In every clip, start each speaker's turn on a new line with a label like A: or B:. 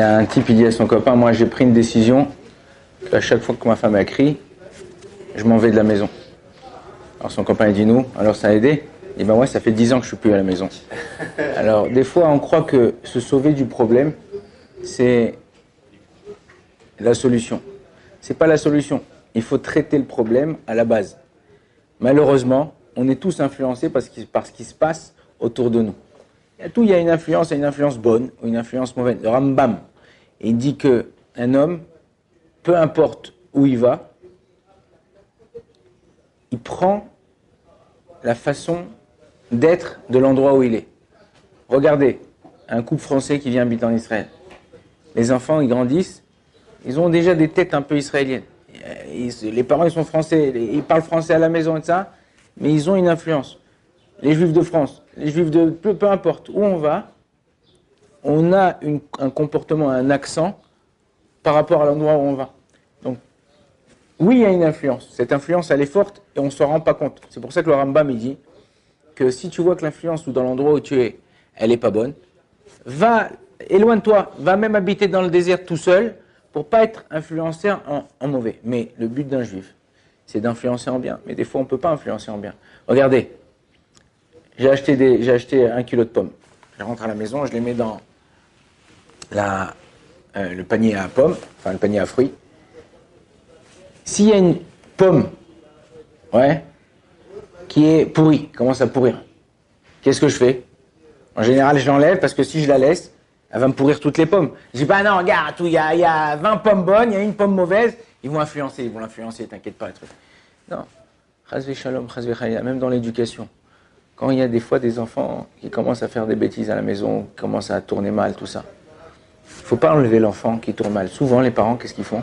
A: a un type, il dit à son copain, moi j'ai pris une décision, à chaque fois que ma femme a crié, je m'en vais de la maison. Alors son copain il dit nous, alors ça a aidé? Il dit ben ouais, ça fait 10 ans que je suis plus à la maison. Alors des fois on croit que se sauver du problème, c'est la solution. C'est pas la solution. Il faut traiter le problème à la base. Malheureusement, on est tous influencés par ce qui se passe autour de nous. Il y a une influence bonne ou une influence mauvaise. Le Rambam, il dit qu'un homme, peu importe où il va, il prend la façon d'être de l'endroit où il est. Regardez, un couple français qui vient habiter en Israël. Les enfants, ils grandissent, ils ont déjà des têtes un peu israéliennes. Les parents, ils sont français, ils parlent français à la maison et ça, mais ils ont une influence. Les Juifs de France, les Juifs de... peu importe où on va, on a un comportement, un accent par rapport à l'endroit où on va. Donc, oui, il y a une influence. Cette influence, elle est forte et on ne s'en rend pas compte. C'est pour ça que le Rambam, il dit que si tu vois que l'influence ou dans l'endroit où tu es, elle n'est pas bonne, va, éloigne-toi, va même habiter dans le désert tout seul pour pas être influencé en mauvais. Mais le but d'un Juif, c'est d'influencer en bien. Mais des fois, on ne peut pas influencer en bien. Regardez, j'ai acheté 1 kilo de pommes. Je rentre à la maison, je les mets dans le panier à pommes, enfin le panier à fruits. S'il y a une pomme, qui est pourrie, commence à pourrir, qu'est-ce que je fais? En général, je l'enlève parce que si je la laisse, elle va me pourrir toutes les pommes. Je dis, bah non, regarde, il y a 20 pommes bonnes, il y a une pomme mauvaise, ils vont l'influencer, t'inquiète pas, les trucs. Non, chasvé shalom, chasvé chaya, même dans l'éducation. Quand il y a des fois des enfants qui commencent à faire des bêtises à la maison, qui commencent à tourner mal, tout ça, il ne faut pas enlever l'enfant qui tourne mal. Souvent, les parents, qu'est-ce qu'ils font?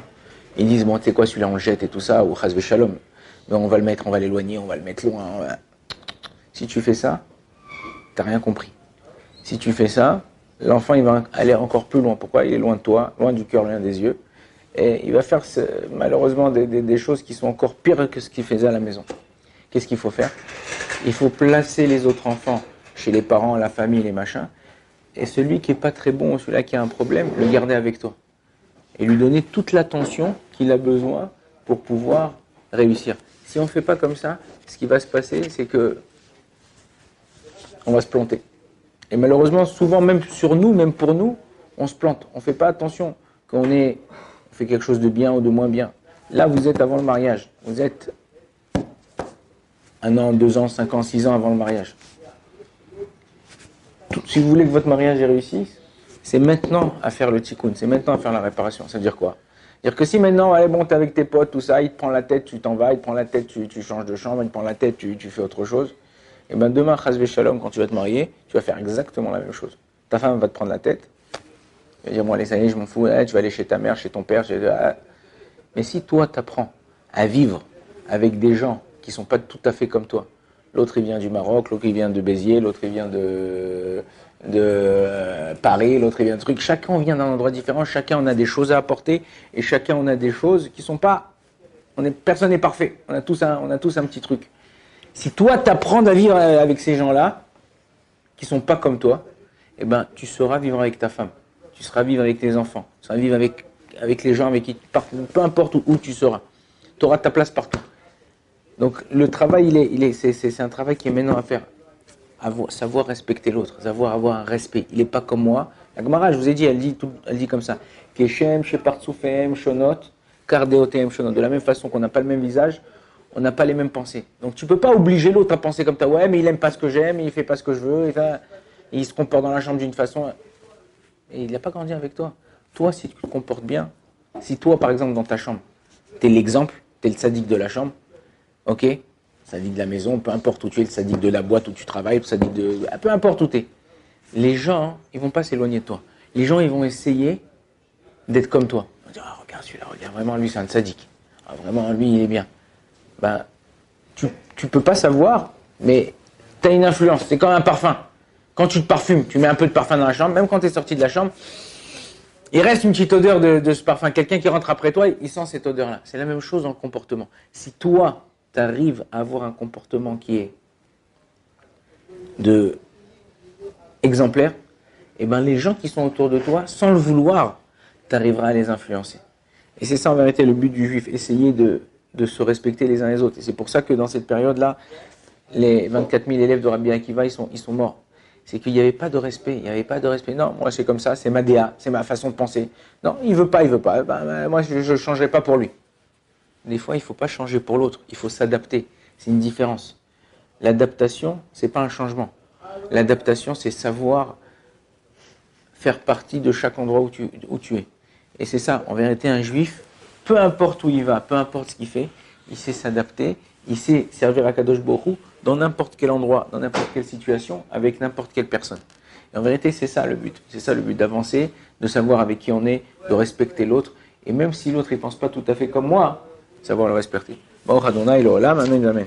A: Ils disent, bon, tu sais quoi, celui-là, on le jette et tout ça, ou chasvé shalom. Mais on va le mettre, on va l'éloigner, on va le mettre loin. Si tu fais ça, tu n'as rien compris. Si tu fais ça, l'enfant, il va aller encore plus loin. Pourquoi? Il est loin de toi, loin du cœur, loin des yeux. Et il va faire, malheureusement, des choses qui sont encore pires que ce qu'il faisait à la maison. Qu'est-ce qu'il faut faire? Il faut placer les autres enfants chez les parents, la famille, les machins. Et celui qui n'est pas très bon, celui-là qui a un problème, le garder avec toi. Et lui donner toute l'attention qu'il a besoin pour pouvoir réussir. Si on ne fait pas comme ça, ce qui va se passer, c'est que on va se planter. Et malheureusement, souvent, même sur nous, même pour nous, on se plante. On ne fait pas attention quand on fait quelque chose de bien ou de moins bien. Là, vous êtes avant le mariage. Vous êtes 1 an, 2 ans, 5 ans, 6 ans avant le mariage. Si vous voulez que votre mariage réussisse, c'est maintenant à faire le tikkun, c'est maintenant à faire la réparation. Ça veut dire quoi? C'est-à-dire que si maintenant, allez, bon, t'es avec tes potes, tout ça, il te prend la tête, tu t'en vas, il te prend la tête, tu changes de chambre, il te prend la tête, tu fais autre chose, et bien demain, chasvé shalom, quand tu vas te marier, tu vas faire exactement la même chose. Ta femme va te prendre la tête, elle va dire, bon, allez, ça y est, je m'en fous, tu vas aller chez ta mère, chez ton père, mais si toi, tu apprends à vivre avec des gens qui ne sont pas tout à fait comme toi, l'autre il vient du Maroc, l'autre il vient de Béziers, l'autre il vient de Paris, l'autre il vient de trucs. Chacun vient d'un endroit différent, chacun on a des choses à apporter et chacun on a des choses qui sont pas. Personne n'est parfait. On a tous un petit truc. Si toi t'apprends à vivre avec ces gens-là qui sont pas comme toi, eh ben tu sauras vivre avec ta femme, tu sauras vivre avec tes enfants, tu sauras vivre avec les gens avec qui tu pars, peu importe où tu seras. Tu auras ta place partout. Donc le travail, c'est un travail qui est maintenant à faire. Savoir respecter l'autre, savoir avoir un respect. Il n'est pas comme moi. La Gemara, je vous ai dit, elle dit comme ça. Keshem, shepartsoufem, shonot, kardeotem, shonot. De la même façon qu'on n'a pas le même visage, on n'a pas les mêmes pensées. Donc tu ne peux pas obliger l'autre à penser comme toi. Ouais, mais il n'aime pas ce que j'aime, il ne fait pas ce que je veux, et il se comporte dans la chambre d'une façon. Et il n'a pas grandi avec toi. Toi, si tu te comportes bien, si toi, par exemple, dans ta chambre, tu es l'exemple, tu es le sadique de la chambre, ok? Sadique de la maison, peu importe où tu es, le sadique de la boîte où tu travailles, le sadique peu importe où tu es. Les gens, ils vont pas s'éloigner de toi. Les gens, ils vont essayer d'être comme toi. Ils vont dire, ah, regarde celui-là, regarde, vraiment, lui, c'est un sadique. Ah, vraiment, lui, il est bien. Ben, tu peux pas savoir, mais tu as une influence. C'est comme un parfum. Quand tu te parfumes, tu mets un peu de parfum dans la chambre, même quand tu es sorti de la chambre, il reste une petite odeur de ce parfum. Quelqu'un qui rentre après toi, il sent cette odeur-là. C'est la même chose dans le comportement. Si toi, tu arrives à avoir un comportement qui est exemplaire, et ben les gens qui sont autour de toi, sans le vouloir, tu arriveras à les influencer. Et c'est ça en vérité le but du juif, essayer de se respecter les uns les autres. Et c'est pour ça que dans cette période-là, les 24 000 élèves de Rabbi Akiva, ils sont morts. C'est qu'il n'y avait pas de respect, il n'y avait pas de respect. Non, moi c'est comme ça, c'est ma DA, c'est ma façon de penser. Non, il veut pas. Moi je ne changerai pas pour lui. Des fois, il ne faut pas changer pour l'autre, il faut s'adapter. C'est une différence. L'adaptation, c'est pas un changement. L'adaptation, c'est savoir faire partie de chaque endroit où tu es. Et c'est ça, en vérité, un juif, peu importe où il va, peu importe ce qu'il fait, il sait s'adapter, il sait servir à Kadosh Baruch Hu dans n'importe quel endroit, dans n'importe quelle situation, avec n'importe quelle personne. Et en vérité, c'est ça le but. C'est ça le but d'avancer, de savoir avec qui on est, de respecter l'autre. Et même si l'autre ne pense pas tout à fait comme moi, savoir le respecter. Baruch Adonai, L'Olam, Amen, Amen.